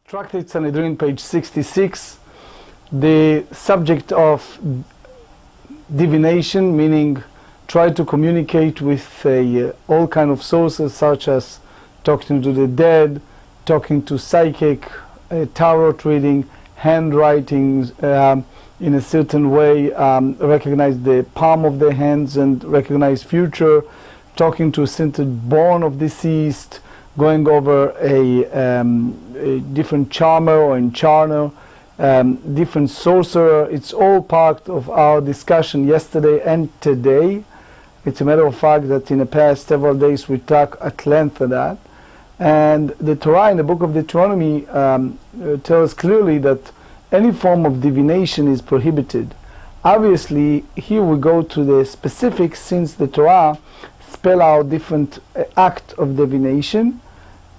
Tractate Sanhedrin, page 66, the subject of divination, meaning try to communicate with all kind of sources such as talking to the dead, talking to psychic, tarot reading, handwritings in a certain way, recognize the palm of the hands and recognize future, talking to a certain born of deceased, going over a different charmer or enchanter, different sorcerer. It's all part of our discussion yesterday and today. It's a matter of fact that in the past several days we talked at length of that. And the Torah in the book of Deuteronomy tells clearly that any form of divination is prohibited. Obviously, here we go to the specifics, since the Torah spell out different acts of divination,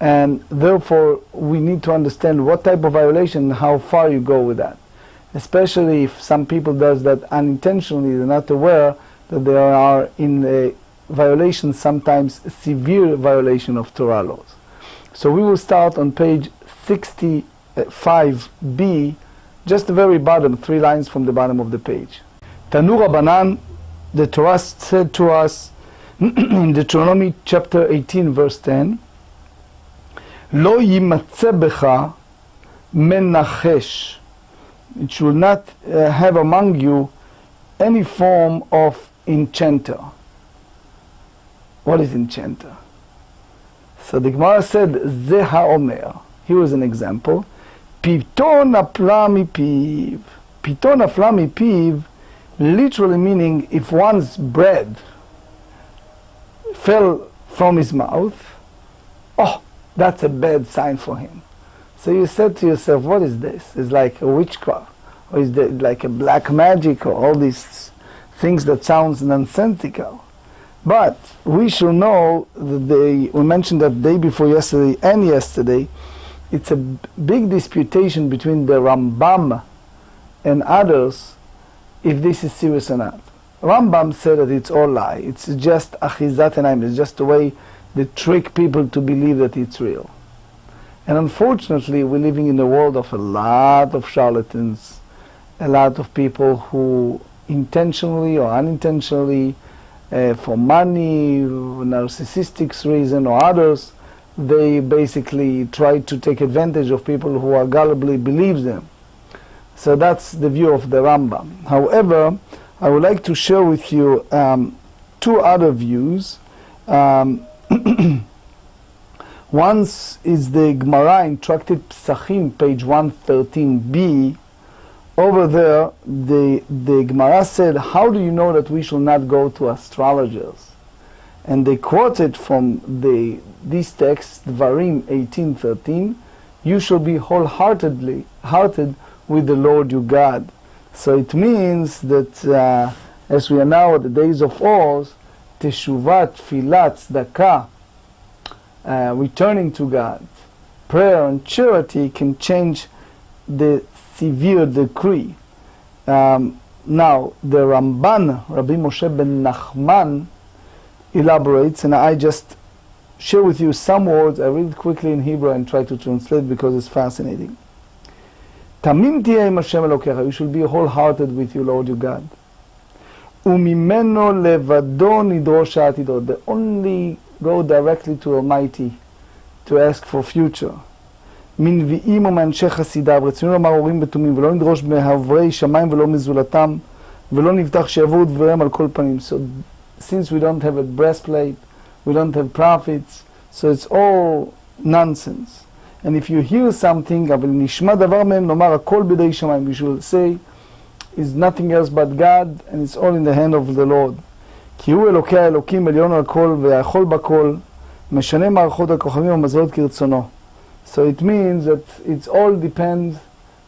and therefore we need to understand what type of violation and how far you go with that. Especially if some people does that unintentionally, they're not aware that they are in a violation, sometimes a severe violation of Torah laws. So we will start on page 65b, just the very bottom, 3 lines from the bottom of the page. Tanu Rabbanan, the Torah said to us in Deuteronomy chapter 18 verse 10, Lo yimatze becha menachesh. It should not have among you any form of enchanter. What is enchanter? So the Gemara said, Ze ha'omer. Here was an example. Piton nafla mipiv. Piton nafla mipiv, literally meaning if one's bread fell from his mouth, oh, that's a bad sign for him. So you said to yourself, what is this? It's like a witchcraft, or is it like a black magic, or all these things that sounds nonsensical. But we should know that we mentioned that day before yesterday and yesterday, it's a big disputation between the Rambam and others if this is serious or not. Rambam said that it's all lie. It's just achizat enayim. It's just a way they trick people to believe that it's real. And unfortunately, we're living in a world of a lot of charlatans, a lot of people who intentionally or unintentionally, for money, narcissistic reason or others, they basically try to take advantage of people who are gullibly believe them. So that's the view of the Rambam. However, I would like to share with you 2 other views. One is the Gemara in Tractate Psachim, page 113b. Over there, the Gemara said, how do you know that we shall not go to astrologers? And they quoted from this text, Dvarim 18:13, you shall be wholehearted with the Lord your God. So it means that as we are now at the days of Oz, Teshuvat, Filat, Tzedakah, returning to God, prayer and charity can change the severe decree. Now, the Ramban, Rabbi Moshe ben Nachman, elaborates, and I just share with you some words. I read it quickly in Hebrew and try to translate because it's fascinating. Tamim tiyeh im Hashem Elokecha, you should be wholehearted with your Lord your God. Umimeno levado nidrosh ha'atidot, they only go directly to Almighty to ask for future. מנביאים ומאנשי חסידיו, רצינו לומר הורים בתומים, ולא נדרוש מעברי שמיים ולא מזולתם, ולא נבטח שיבואו דבריהם על כל פנים. So, since we don't have a breastplate, we don't have prophets, so it's all nonsense. And if you hear something, אבל נשמע דבר מהם, נאמר הכל בידי שמיים, we should say, is nothing else but God, and it's all in the hand of the Lord. כי הוא אלוקי האלוקים, עליון על הכל, והיכול בכל, משנה מערכות הכוכבים ומזלות כרצונו. So it means that it's all depends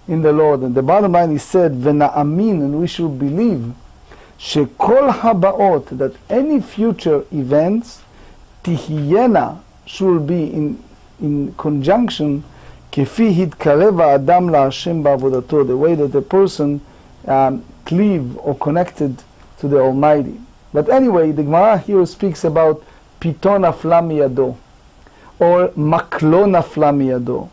in the Lord. And the bottom line is said, v'na'amin, and we should believe, shekol haba'ot, that any future events, tihiyena, should be in conjunction, kefi hitkarev ha'adam la'Hashem ba'avodato, the way that the person cleave or connected to the Almighty. But anyway, the Gemara here speaks about piton nafla miyado, or maklo nafla miyado.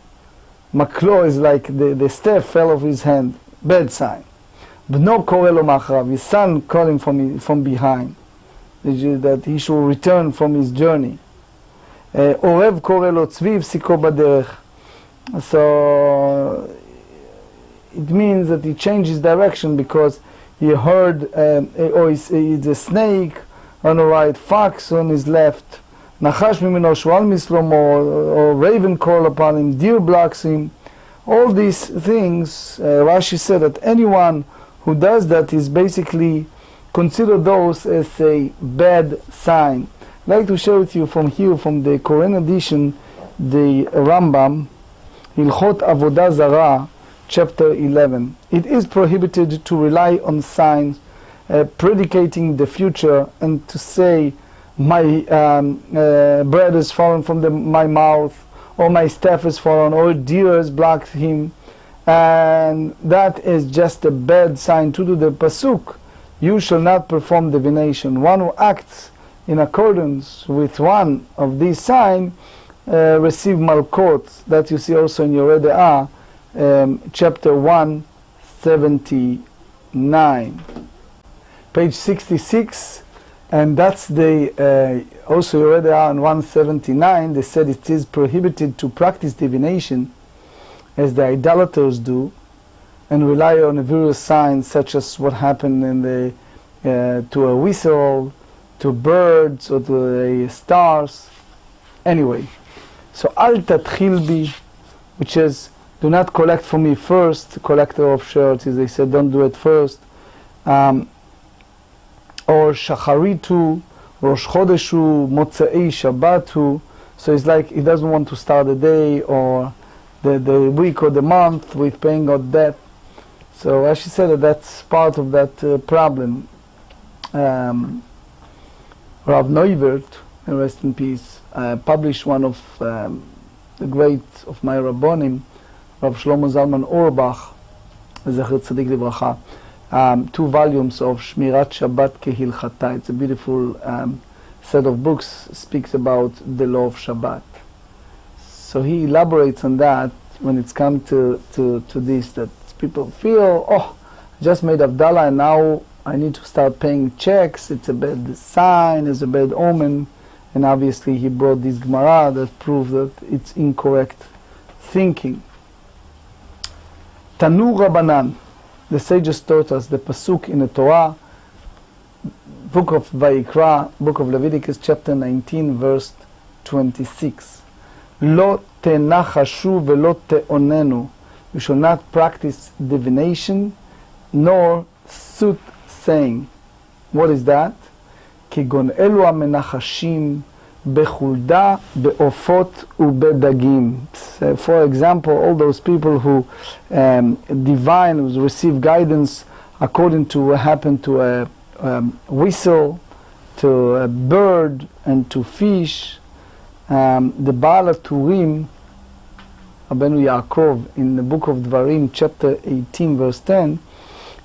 Maklo is like the staff fell off his hand. Bad sign. Bno kore lo machrav. His son called him from behind. That he should return from his journey. Orev kore lo tzviv siko baderech. So it means that he changed his direction because he heard it's a snake on the right, fox on his left, nachash mimeno shwal mislomo, or raven call upon him, deer blocks him. All these things, Rashi said that anyone who does that is basically consider those as a bad sign. I'd like to share with you from here, from the Korean edition, the Rambam, Hilchot Avodah Zarah, chapter 11. It is prohibited to rely on signs predicating the future and to say, my bread has fallen from my mouth, or my staff has fallen, or deer has blocked him. And that is just a bad sign. To do the pasuk, you shall not perform divination. One who acts in accordance with one of these signs receive malkot. That you see also in Yoreh De'ah, chapter 179, page 66, and that's the also Yoreh De'ah on 179. They said it is prohibited to practice divination as the idolaters do, and rely on various signs such as what happened in the to a whistle, to birds, or to the stars. Anyway, so al tatchil bi, which is do not collect for me first, collector of shirts, as they said, don't do it first. Or shacharitu, rosh chodeshu, motzei shabbatu. So it's like he doesn't want to start the day or the week or the month with paying out debt. So as she said, that's part of that problem. Rav Neuwirth, rest in peace, published one of the great of my Rabbonim, Rav Shlomo Zalman Auerbach, Zecher Tzadik Livracha, 2 volumes of Shmirat Shabbat Kehilchata. It's a beautiful set of books, speaks about the law of Shabbat. So he elaborates on that when it's come to this, that people feel, oh, I just made Havdalah and now I need to start paying checks, it's a bad sign, it's a bad omen. And obviously he brought this Gemara that proves that it's incorrect thinking. Tanu Rabbanan, the sages taught us the pasuk in the Torah, book of Vayikra, book of Leviticus, chapter 19, verse 26. Lo tenachashu velo teonenu. You shall not practice divination nor soothsaying. What is that? כגון אלו המנחשים בחולדה, בעופות ובדגים. For example, all those people who divine, who receive guidance according to what happened to a whistle, to a bird, and to fish. The Baal HaTurim, Rabbeinu Yaakov, in the book of Dvarim, chapter 18, verse 10,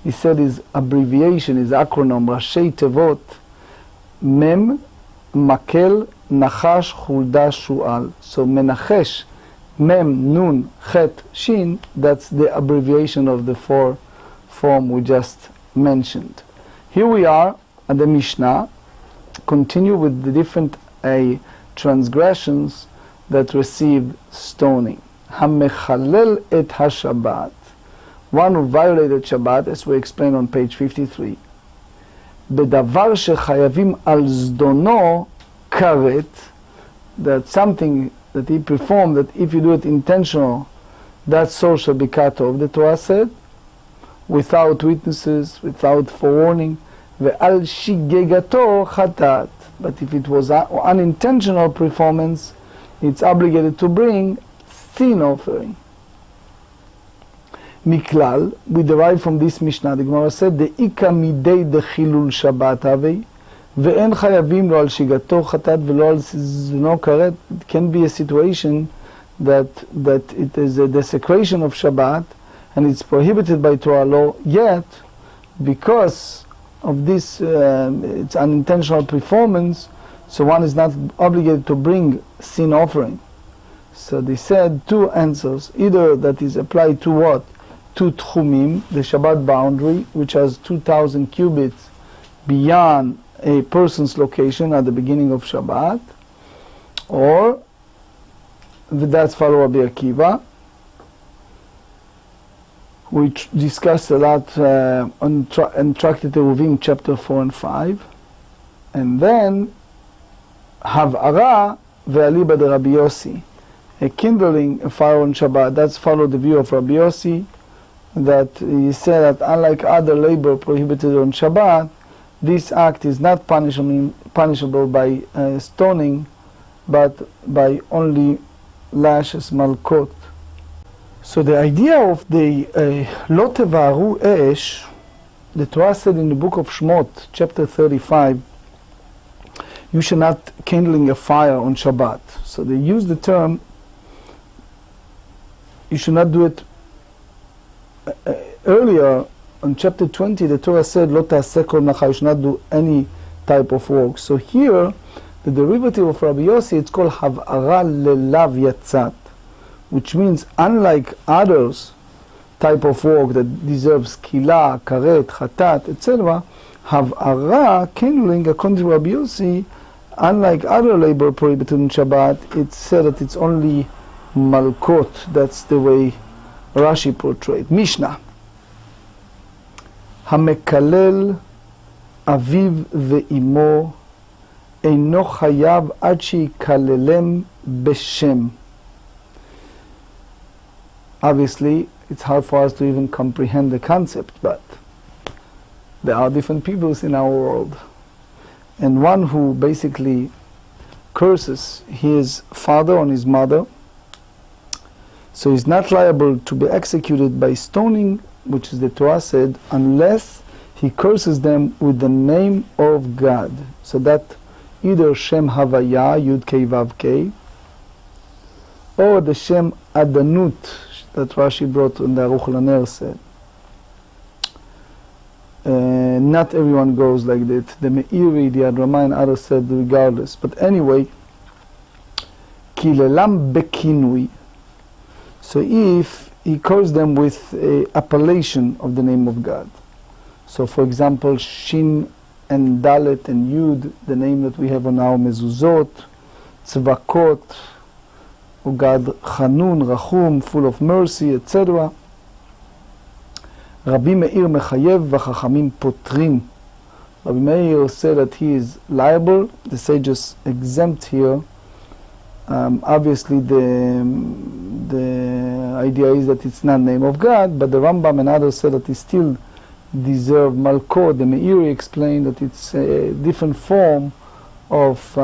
he said his abbreviation, his acronym, Rashei Tevot, Mem, Makel, Nachash, Chulda, Shu'al. So Menachesh, Mem, Nun, Chet, Shin, that's the abbreviation of the 4 form we just mentioned. Here we are at the Mishnah, continue with the different transgressions that received stoning. Hamechalel et HaShabbat, one who violated Shabbat, as we explained on page 53. Bedavar shechayavim al zdono karet, that something that he performed, that if you do it intentional, that soul shall be cut off, the Torah said, without witnesses, without forewarning. Ve'al shigegato chatat. But if it was unintentional performance, it's obligated to bring sin offering. Miklal, we derive from this Mishnah, the Gemara said, the ika midei de chilul Shabbat avei, ve'en chayavim lo al shigato chatat ve'lo al zno karet. It can be a situation that it is a desecration of Shabbat, and it's prohibited by Torah law, yet, because of this, it's unintentional performance, so one is not obligated to bring sin offering. So they said two answers, either that is applied to what? To Tchumim, the Shabbat boundary, which has 2,000 cubits beyond a person's location at the beginning of Shabbat, or that's follow Rabbi Akiva, which discussed a lot on Tractate Eruvin, chapter 4 and 5, and then Hav'ara ve'aliba de Rabbi Yossi, a kindling a fire on Shabbat. That's followed the view of Rabbi Yossi, that he said that unlike other labor prohibited on Shabbat, this act is not punishable by stoning, but by only lashes, malkot. So the idea of the lo tevaru esh, the Torah said in the book of Shmot, chapter 35, you should not kindling a fire on Shabbat. So they use the term, you should not do it. Earlier, on chapter 20, the Torah said, lo ta'aseh kol melacha, you should not do any type of work. So here, the derivative of Rabbi Yossi, it's called hav'ara lelav yatzat, which means unlike others type of work that deserves kila, karet, chatat, etc., hav'ara, kindling, according to Rabbi Yossi, unlike other labor prohibited in Shabbat, it's said that it's only malkot. That's the way Rashi portrayed. Mishnah. המקלל אביו ואימו אינו חייב עד שיקללם בשם. Obviously, it's hard for us to even comprehend the concept, but there are different peoples in our world. And one who basically curses his father on his mother, so he's not liable to be executed by stoning, which is the Torah said, unless he curses them with the name of God. So that either Shem Havaya, Yud Kei Vav Kei, or the Shem Adanut that Rashi brought in the Aruch LaNer said. Not everyone goes like that. The Meiri, the Adrama, and others said regardless. But anyway, Kilelam Bekinui. So if he calls them with an appellation of the name of God. So for example, Shin and Dalet and Yud, the name that we have on our mezuzot, Tzvakot, O God, Chanun, Rachum, full of mercy, etc. Rabbi Meir Mechayev v'chachamim potrim. Rabbi Meir said that he is liable. The sages exempt here. Obviously the idea is that it's not name of God, but the Rambam and others said that he still deserve malkot. The Meiri explained that it's a different form of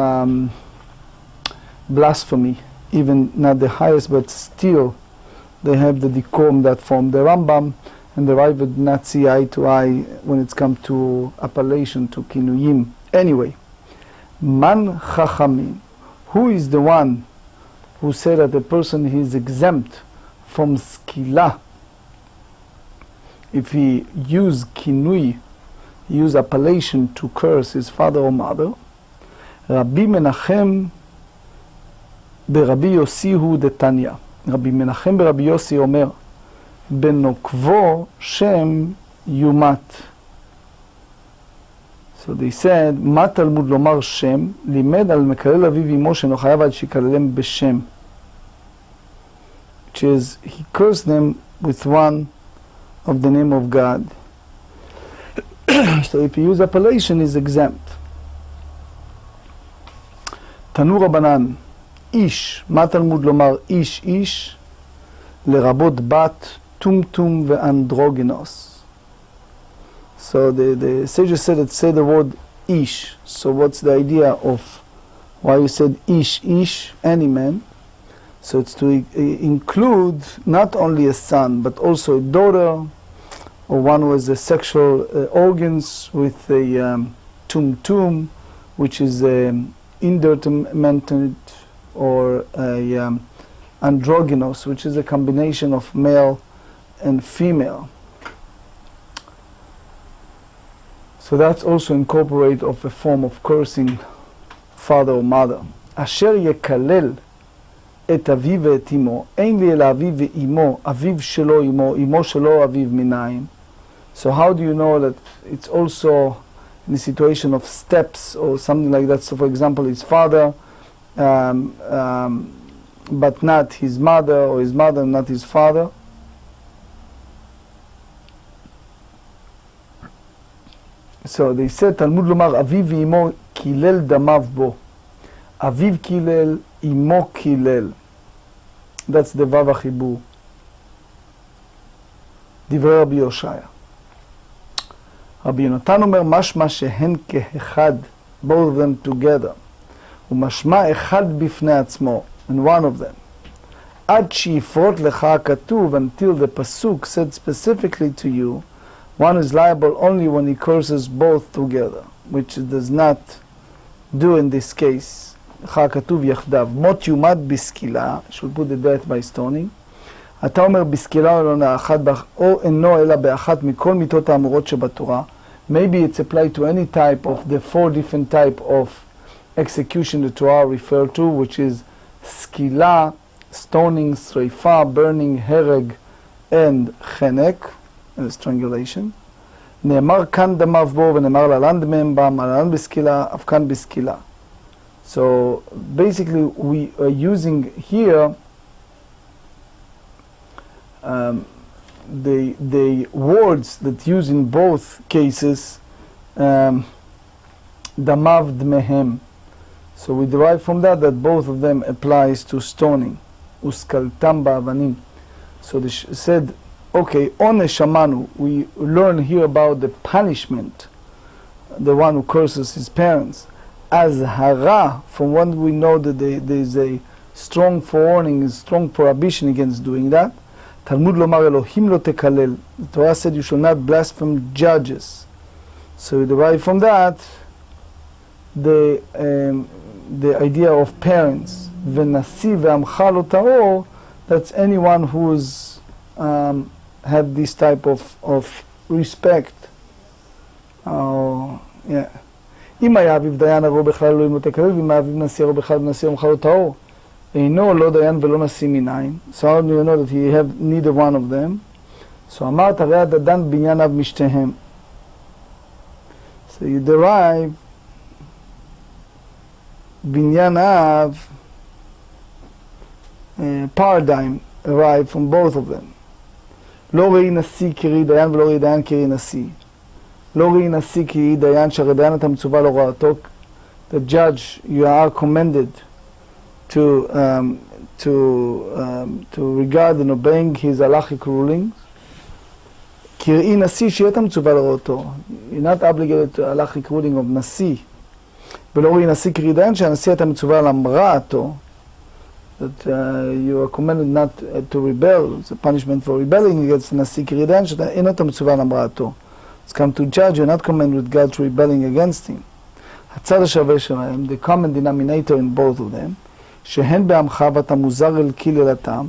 blasphemy, even not the highest, but still they have the decorum that form. The Rambam and the Rav did not see eye to eye when it's come to appellation, to kinuyim. Anyway, man chachamim. Who is the one who said that the person is exempt from skila if he use kinui, use appellation to curse his father or mother? Rabbi Menachem ברבי יוסי הוא דתניא. רבי מנחם ברבי יוסי אומר, בנוקבו שם יומת. So they said, מה תלמוד לומר שם? לימד על מקלל אביו אמו שאינו חייב עד שיקללם בשם. Which is, he cursed them with one of the name of God. So if he use appellation, is exempt. תנו רבנן, איש, מה תלמוד לומר איש איש? לרבות בת, טומטום ואנדרוגינוס. So the sages said that say the word ish. So what's the idea of why you said ish, ish, any man? So it's to include not only a son, but also a daughter, or one who has a sexual organs with a tum, which is indeterminate, or a androgynous, which is a combination of male and female. So that's also incorporate of a form of cursing father or mother. Asher yekalel את אביו ואת אמו. אין לי אלא אביו ואמו, אביו שלו אמו, אמו שלו אביו מנין. So how do you know that it's also in a situation of steps or something like that? So for example, his father, but not his mother, or his mother not his father. So they said, תלמוד לומר, אביו ואמו קילל דמיו בו. אביו קילל, אמו קילל. That's the וו החיבור. דברי רבי יושעיה. רבי יונתן אומר, משמע שהן כאחד, both of them together. ומשמע אחד בפני עצמו, and one of them. עד שיפרוט לך הכתוב, until the pasuk said specifically to you, one is liable only when he curses both together, which it does not do in this case. לך הכתוב יחדיו. מות יומד בסקילה, should put the death by stoning. אתה אומר בסקילה או לא אחת, או אינו אלא באחת מכל מיתות האמורות שבתורה. Maybe it's applied to any type of the 4 different type of execution the Torah referred to, which is skila, stoning, sreifa, burning, hereg, and chenek, strangulation. נאמר כאן דמיו בו ונאמר להלן דמיהם בם, להלן בסקילה, אף כאן בסקילה. So basically we are using here the words that use in both cases damav dmehem. So we derive from that both of them applies to stoning. Uskaltam ba'avanim. So they said, okay, onesh shamanu, we learn here about the punishment, the one who curses his parents. As hara, from what we know that there is a strong forewarning, a strong prohibition against doing that. Talmud lomar Elohim lo tekalel. The Torah said you shall not blaspheme judges. So we derive from that the idea of parents. V'nasi ve'amcha lo ta'or, that's anyone who's have this type of respect. Yeah. אם היה אביו דיין אבו בכלל אלוהים לא תקלל, ואם היה אביו נשיא אבו בכלל ונשיא עמך לא טהור. אינו לא דיין ולא נשיא מנין. So how do you know that he have neither one of them? So אמרת הרי הדדן בעניין אב משתיהם. So you derive בעניין אב paradigm arrive from both of them. לא ראי נשיא קרי דיין ולא ראי דיין קרי נשיא. לא ראי נשיא כי דיין שהרי דיין אתה מצווה להוראתו. The judge, you are commanded to regard and obeying his halachic rulings. קראי נשיא שיהיה אתה מצווה להוראתו. You're not obligated to halachic ruling of נשיא. ולא ראי נשיא קרי דיין שהנשיא אתה מצווה להמראתו. That you are commanded not to rebel. It's a punishment for rebelling against נשיא קרי דיין שאין אתה מצווה להמראתו. It's come to judge, you're not commanded with God to rebelling against him. הצד השווה שלהם, the common denominator in both of them, שהן בעמך ואתה מוזר אל קללתם,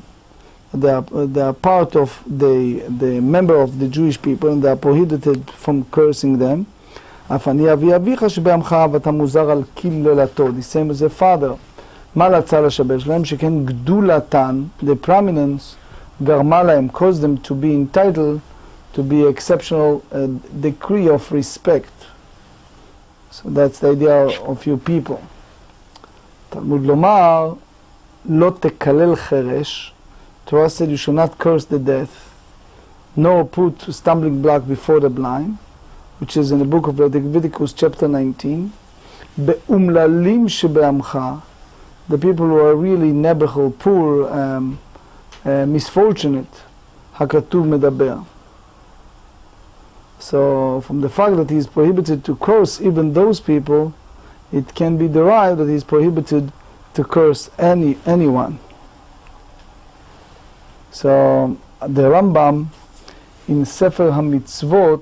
they are part of the member of the Jewish people and they are prohibited from cursing them. אף אני אבי אביך שבעמך ואתה מוזר על קללתו, the same as a father. מה לצד השווה שלהם? שכן גדולתן, the prominence, גרמה להם, caused them to be entitled to be exceptional degree of respect. So that's the idea of you people. Talmud lomar lo tekalel cheresh. Torah said you should not curse the deaf, nor put a stumbling block before the blind, which is in the book of Leviticus chapter 19. Be'umlalim shebe'amcha, the people who are really nebechel, poor, misfortunate, hakatuv medaber. So from the fact that he is prohibited to curse even those people, it can be derived that he is prohibited to curse anyone. So the Rambam in Sefer HaMitzvot,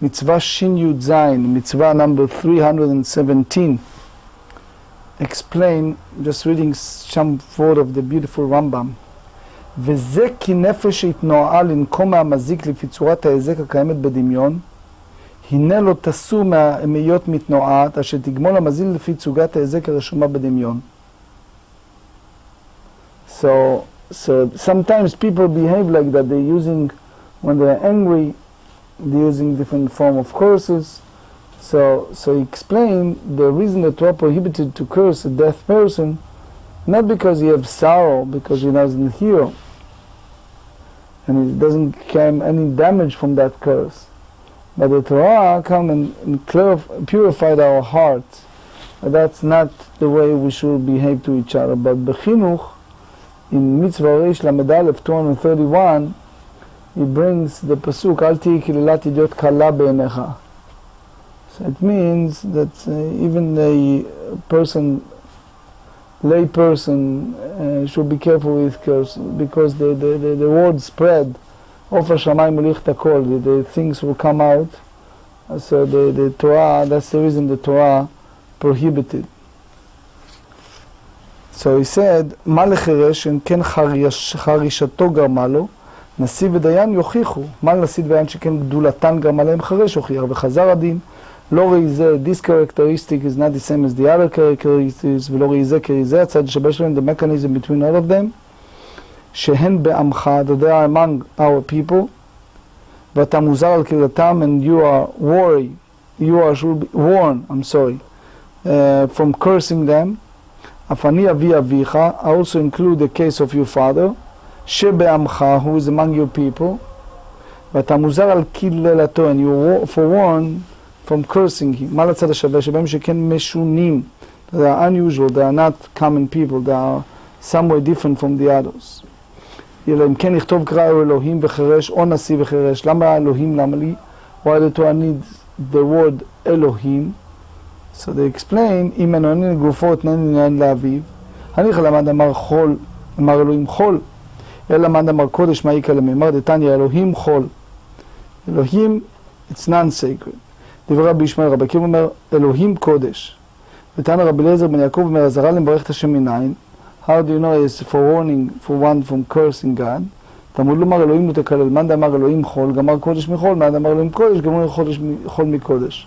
Mitzvah Shin Yud Zayin, Mitzvah number 317, explain, just reading some word of the beautiful Rambam. וזה כי נפש התנועה לנקום מהמזיק לפי צורת ההזק הקיימת בדמיון, הנה לא תסור מהיות מתנועת, אשר תגמול המזיק לפי צורת ההזק הרשומה בדמיון. So sometimes people behave like that. They're using, when they're angry, they're using different form of curses. So he explained the reason the Torah prohibited to curse a deaf person, not because he has sorrow, because he doesn't hear, and it doesn't come any damage from that curse. But the Torah come and purified our hearts. But that's not the way we should behave to each other. But Bechinuch, in Mitzvah Reish Lamed Aleph 231, he brings the pasuk Al tihi kilelat idiot kala be'enecha. So it means that even a lay person should be careful with curse, because the word spread. Ofer shamayim ulich takol, the things will come out. So the Torah, that's the reason the Torah prohibited. So he said, מה לחירש שכן חרישתו גרמה לו, נשיא ודיין יוכיחו. מה לנשיא ודיין שכן גדולתן גרמה להם חרש הוכיח, וחזר הדין. לא ראי זה, this characteristic is not the same as the other characteristics, ולא ראי זה כראי זה, הצד שבש להם, the mechanism between all of them, שהן בעמך, that they are among our people, ואתה מוזר על קריאתם, and you are worried, should be warned, from cursing them. אף אני אבי אביך, I also include the case of your father, שבעמך, who is among your people, ואתה מוזר על קללתו, and you are forewarned from cursing him. מה לצד השווה? שבהם שכן משונים, they are unusual, they are not common people, they are somewhat different from the others. אלא אם כן נכתוב קרא אלוהים וחירש, או נשיא וחירש. למה אלוהים? למה לי? Why the Torah needs the word אלוהים? So they explain, אם אינני לגופו אתנני עניין לאביו, הניחא למד אמר חול, אמר אלוהים חול, אלא למד אמר קודש מה יקרא למאמר דתניא אלוהים חול. אלוהים, it's non-sacred. דברי רבי ישמעאל רבי עקיבא אומר, אלוהים קודש. ותנא רבי אליעזר בן יעקב אומר, הזרה למברך את השם מניין. How do you know it's for warning for one from cursing God? תלמוד לומר אלוהים לא תקלל, מאן דאמר אלוהים חול, גמר קודש מחול, מאן דאמר אלוהים קודש, גמר חול מקודש.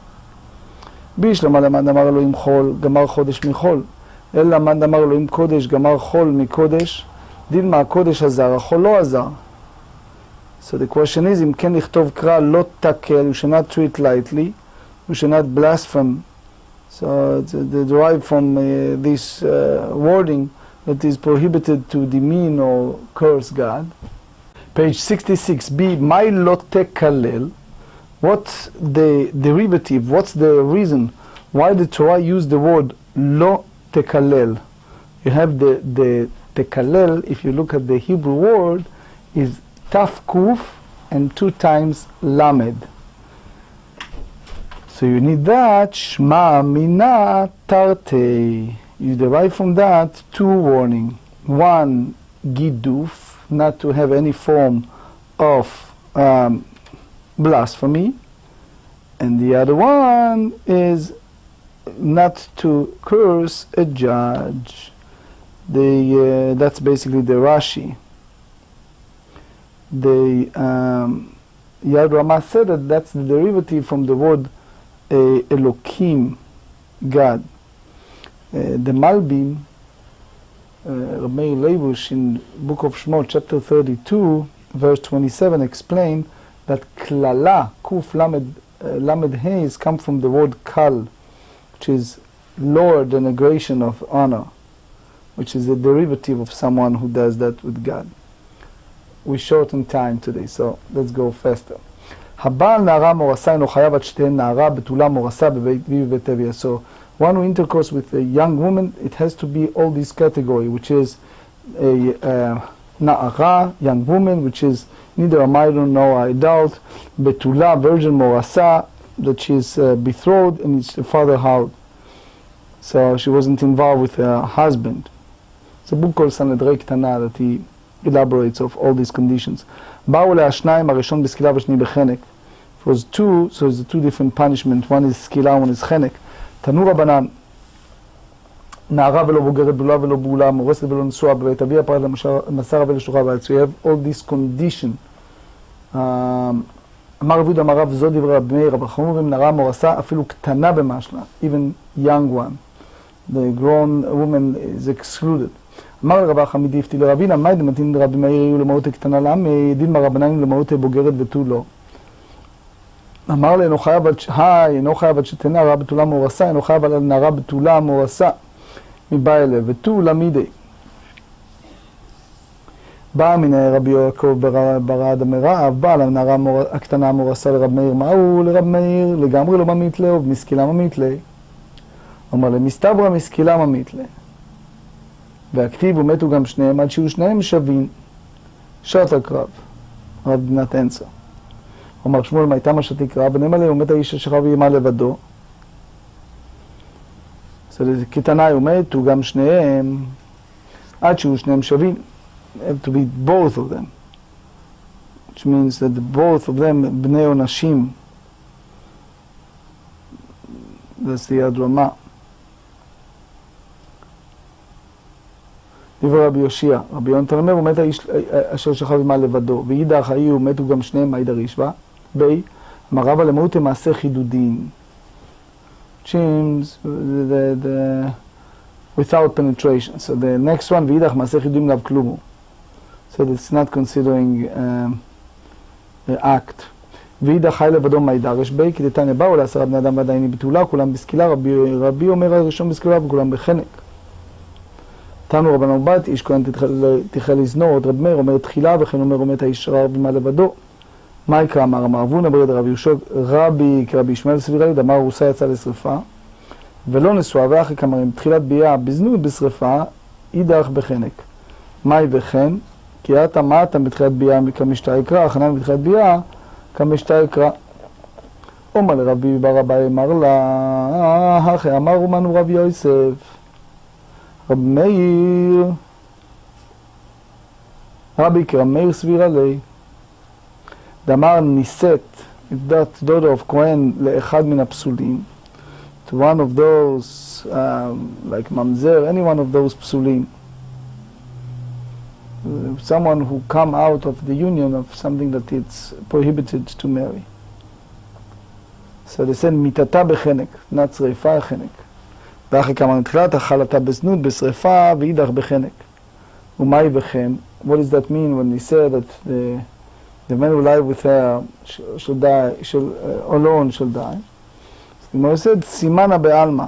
בישלמה למאן דאמר אלוהים חול, גמר חודש מחול. אלא מאן דאמר אלוהים קודש, גמר חול מקודש, דילמה הקודש עזר, החול לא עזר. So the question is, אם כן לכתוב קרא לא תקל, you should not treat lightly, you should not blaspheme. So it's derived from this wording, that is prohibited to demean or curse God. Page 66b, my lo tekalel. What's the derivative? What's the reason why the Torah used the word lo tekalel? You have the tekalel, if you look at the Hebrew word, is taf kuf and 2 times lamed. So you need that, shma mina tarte. You derive from that 2 warning. 1, giduf, not to have any form of blasphemy, and the other one is not to curse a judge. That's basically the Rashi. The Yad Ramah said that that's the derivative from the word Elokim, God. The Malbim, Rabbi Leibush, in Book of Shemot, chapter 32, verse 27, explained that klala, kuf lamed heis, come from the word kal, which is lower denigration of honor, which is a derivative of someone who does that with God. We shorten time today, so let's go faster. הבעל נערה מורסה אינו חייב עד שתהיה נערה בתולה מורסה בבית אביו ובית אביה. So one who intercourse with a young woman, it has to be all this category, which is a na'ara, young woman, which is neither a minor nor an adult, betula, virgin morasa, that she is betrothed and it's the father house. So she wasn't involved with her husband. It's a book called Sanhedrin that he elaborates of all these conditions. באו לה השניים, הראשון בסקילה והשני בחנק. It was 2, so it's 2 different punishment. One is סקילה, one is חנק. תנו רבנן, נערה ולא בוגרת, בלולה ולא בעולה, מורסת ולא נשואה, בבית אביה פרט למסר ולשלוחה בארץ. So you have all this condition. אמר רב יהודה, אמר רב, זו דברי רבי מאיר, אבל חמור אומרים נערה מורסה, אפילו קטנה במשלה, even young one. The grown woman is excluded. אמר לרבה חמיד יפתי לרבינה, מה דמתין רבי מאיר יהיו למהות קטנה לעמי, דין מרבניים למהות בוגרת ותו לא. אמר לה, אינו חייב עד שתנה נערה בתולה מאורסה, אינו חייב על נערה בתולה מאורסה, מבא אליה, ותו למידי. בא מן רבי יעקב ברד המרעב, בא לנערה הקטנה המאורסה לרב מאיר, מהו לרב מאיר? לגמרי לא ממית לה, ובמשכילה ממית לה. אומר לה, מסתברא משכילה ממית לה. והכתיב ומתו גם שניהם עד שיהיו שניהם שווים. שעת הקרב. רב דינת אנסה. אומר שמואל מה הייתה מה שתקרא, ונאמר לה, ומת האיש אשר ואימה לבדו. אז כתנאי ומתו גם שניהם עד שיהיו שניהם שווים. have to be both of them. Which means that both of them בני או נשים. That's the הדרמה. דברי רבי יושיע, רבי יונתן אומר, ומת האיש אשר שכב עמה לבדו, ואידך היו מתו גם שניהם מעיד הרישב"א, בי, אמר רבא למהות מעשה חידודין. James, without penetration. So the next one, ואידך מעשה חידודין לאו כלומו. So it's not considering the act. ואידך חי לבדו מעיד הרשב"א, כי דתניא באו לעשרה בני אדם ועדיין היא בתולה, כולם בסקילה, רבי אומר הראשון בסקילה וכולם בחנק. תנו רבנו בת, איש כהן תחל לזנות, רב מאיר אומר תחילה, וכן אומר ומת האיש רב ומה לבדו. מה יקרא? אמר המערבון, אמר רבי יהושע, רבי כרבי ישמעאל סבירה לי, אמר רוסה יצא לשרפה, ולא נשואה, ואחרי כמרים, תחילת ביאה בזנות בשרפה, אידך בחנק. מהי וכן? כי אתה מה אתה בתחילת ביאה כמשתה יקרא, חנן בתחילת ביאה כמשתה יקרא. אומר לרבי בר אביי, אמר לה, אחי אמר אומנו רבי יוסף, רב מאיר, רבי כרב מאיר סבירה לי, דאמר נישאת את דת דודו of כהן לאחד מן הפסולים, to one of those, like ממזר, any one of those פסולים, someone who come out of the union of something that it's prohibited to marry. So they said מיתתה בחנק, not שריפה חנק. ואחרי כמה נתחילת, אכלתה בזנות, בשריפה, ואידך בחנק. ומאי וכן, what does that mean when they say that the man who live with her shall die, alone shall die? So Moshe said, סימנה בעלמא.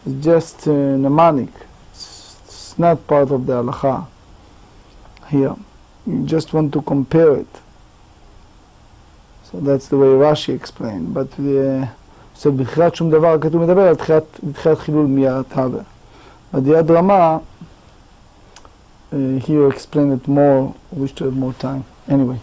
It's just mnemonic. It's not part of the halacha here. You just want to compare it. So that's the way Rashi explained. But so בתחילת שום דבר כתוב מדבר על תחילת חילול מיית הווה. בדיעת רמה, here explain it more, wish to have more time. Anyway.